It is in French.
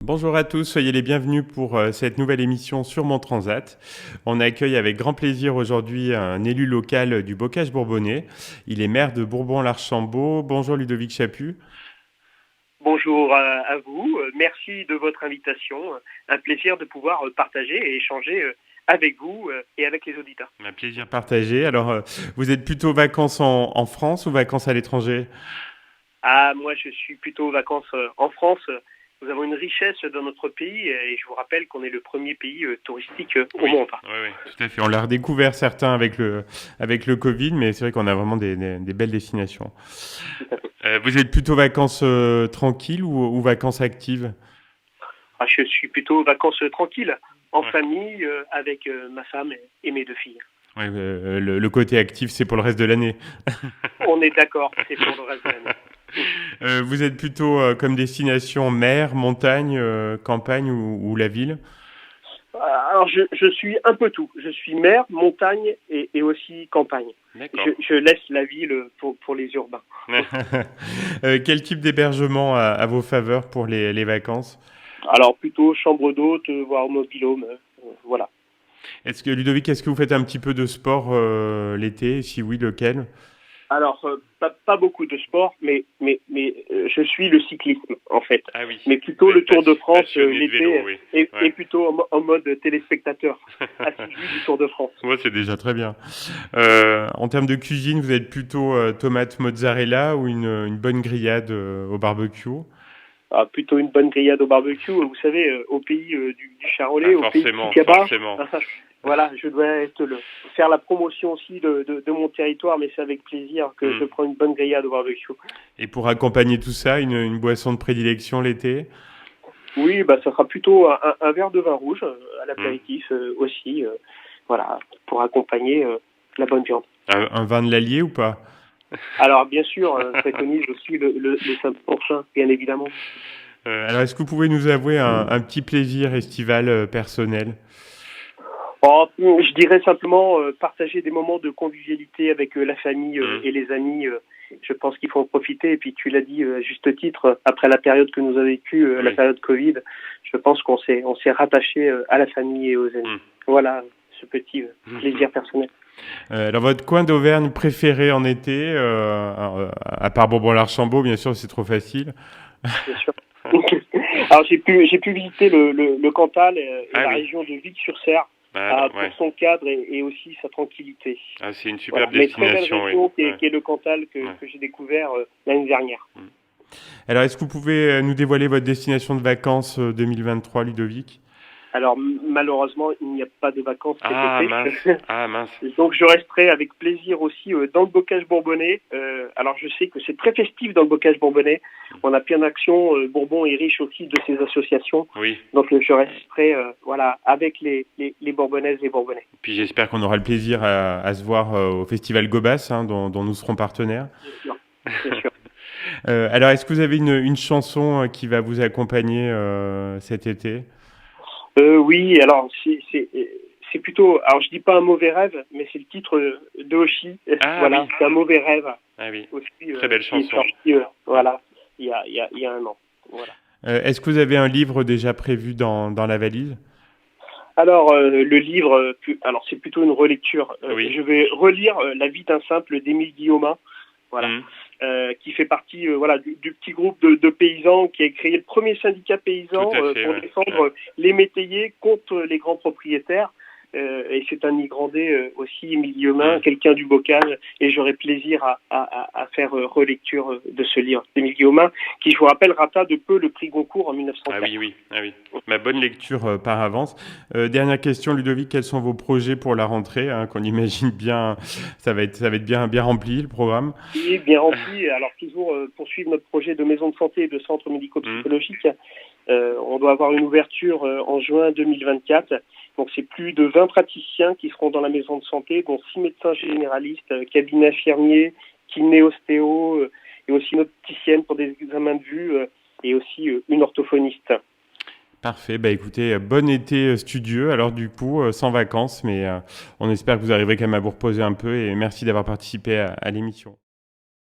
Bonjour à tous, soyez les bienvenus pour cette nouvelle émission sur Mon Transat. On accueille avec grand plaisir aujourd'hui un élu local du Bocage bourbonnais. Il est maire de Bourbon-l'Archambault. Bonjour Ludovic Chaput. Bonjour à vous, merci de votre invitation. Un plaisir de pouvoir partager et échanger avec vous et avec les auditeurs. Un plaisir partagé. Alors, vous êtes plutôt vacances en France ou vacances à l'étranger ? Ah, moi je suis plutôt vacances en France. Nous avons une richesse dans notre pays et je vous rappelle qu'on est le premier pays touristique au monde. Oui, tout à fait. On l'a redécouvert certains avec le Covid, mais c'est vrai qu'on a vraiment des belles destinations. Vous êtes plutôt vacances tranquilles ou vacances actives ? Ah, je suis plutôt vacances tranquilles, en famille, avec ma femme et mes deux filles. Oui, le côté actif, c'est pour le reste de l'année. On est d'accord, c'est pour le reste de l'année. Vous êtes plutôt comme destination mer, montagne, campagne ou la ville ? Alors je suis un peu tout. Je suis mer, montagne et aussi campagne. Je laisse la ville pour les urbains. Quel type d'hébergement à vos faveurs pour les vacances ? Alors plutôt chambre d'hôte, voire mobil-home, voilà. Ludovic, est-ce que vous faites un petit peu de sport l'été ? Si oui, lequel ? Alors pas beaucoup de sport, mais je suis le cyclisme en fait. Ah oui. Mais plutôt le Tour de France l'été vélo, oui. et plutôt en mode téléspectateur assidu du Tour de France. Ouais, c'est déjà très bien. En termes de cuisine, vous êtes plutôt tomate mozzarella ou une bonne grillade au barbecue ? Ah, plutôt une bonne grillade au barbecue. Vous savez, au pays du Charolais, au pays du Cabas. Forcément. Voilà, je dois faire la promotion aussi de mon territoire, mais c'est avec plaisir que je prends une bonne grillade au barbecue. Et pour accompagner tout ça, une boisson de prédilection l'été ? Oui, ça sera plutôt un verre de vin rouge à l'apéritif aussi, voilà, pour accompagner la bonne viande. Un vin de l'Allier ou pas ? Alors, bien sûr, je préconise aussi le Saint-Pourchain, bien évidemment. Alors, est-ce que vous pouvez nous avouer un petit plaisir estival personnel ? Je dirais simplement partager des moments de convivialité avec la famille et les amis. Je pense qu'il faut en profiter. Et puis tu l'as dit à juste titre, après la période que nous avons vécue, la période Covid, je pense qu'on s'est rattaché à la famille et aux amis. Voilà ce petit plaisir personnel. Alors, votre coin d'Auvergne préféré en été, à part Bourbon-l'Archambault, bien sûr, c'est trop facile. Bien sûr. Alors j'ai pu visiter le Cantal et la région de Vic-sur-Serre. Pour son cadre et aussi sa tranquillité. Ah, c'est une superbe destination. Mais très belle région qui est le Cantal que j'ai découvert l'année dernière. Alors, est-ce que vous pouvez nous dévoiler votre destination de vacances 2023, Ludovic ? Alors, malheureusement, il n'y a pas de vacances cet été. Mince. Donc, je resterai avec plaisir aussi dans le Bocage bourbonnais. Alors, je sais que c'est très festif dans le Bocage bourbonnais. On a plein d'actions. Bourbon est riche aussi de ses associations. Oui. Donc, je resterai avec les Bourbonnaises et Bourbonnais. Puis, j'espère qu'on aura le plaisir à se voir au Festival Gobas, dont nous serons partenaires. Bien sûr. Alors, est-ce que vous avez une chanson qui va vous accompagner cet été ? Oui, alors c'est plutôt, alors je dis pas un mauvais rêve, mais c'est le titre de Oshi. Voilà, c'est un mauvais rêve. Ah oui. Aussi, très belle chanson. Qui est sorti, il y a un an. Voilà. Est-ce que vous avez un livre déjà prévu dans la valise ? Alors le livre, alors c'est plutôt une relecture. Je vais relire La vie d'un simple d'Émile Guillaumin. Voilà. Qui fait partie du petit groupe de paysans qui a créé le premier syndicat paysan pour défendre les métayers contre les grands propriétaires. Et c'est un Migrandais aussi, Émile Guillaumin, quelqu'un du Bocage, et j'aurai plaisir à faire relecture de ce livre d'Émile Guillaumin, qui, je vous rappelle, rata de peu le prix Goncourt en 1904. Ah oui. Ma bonne lecture par avance. Dernière question, Ludovic, quels sont vos projets pour la rentrée, qu'on imagine bien, ça va être bien rempli, le programme ? Oui, bien rempli. Alors, toujours poursuivre notre projet de maison de santé et de centre médico-psychologique. On doit avoir une ouverture en juin 2024. Donc, c'est plus de 20 praticiens qui seront dans la maison de santé, dont 6 médecins généralistes, cabinet infirmier, kiné, ostéo, et aussi une opticienne pour des examens de vue, et aussi une orthophoniste. Parfait. Écoutez, bon été studieux. Alors, du coup, sans vacances, mais on espère que vous arriverez quand même à vous reposer un peu. Et merci d'avoir participé à l'émission.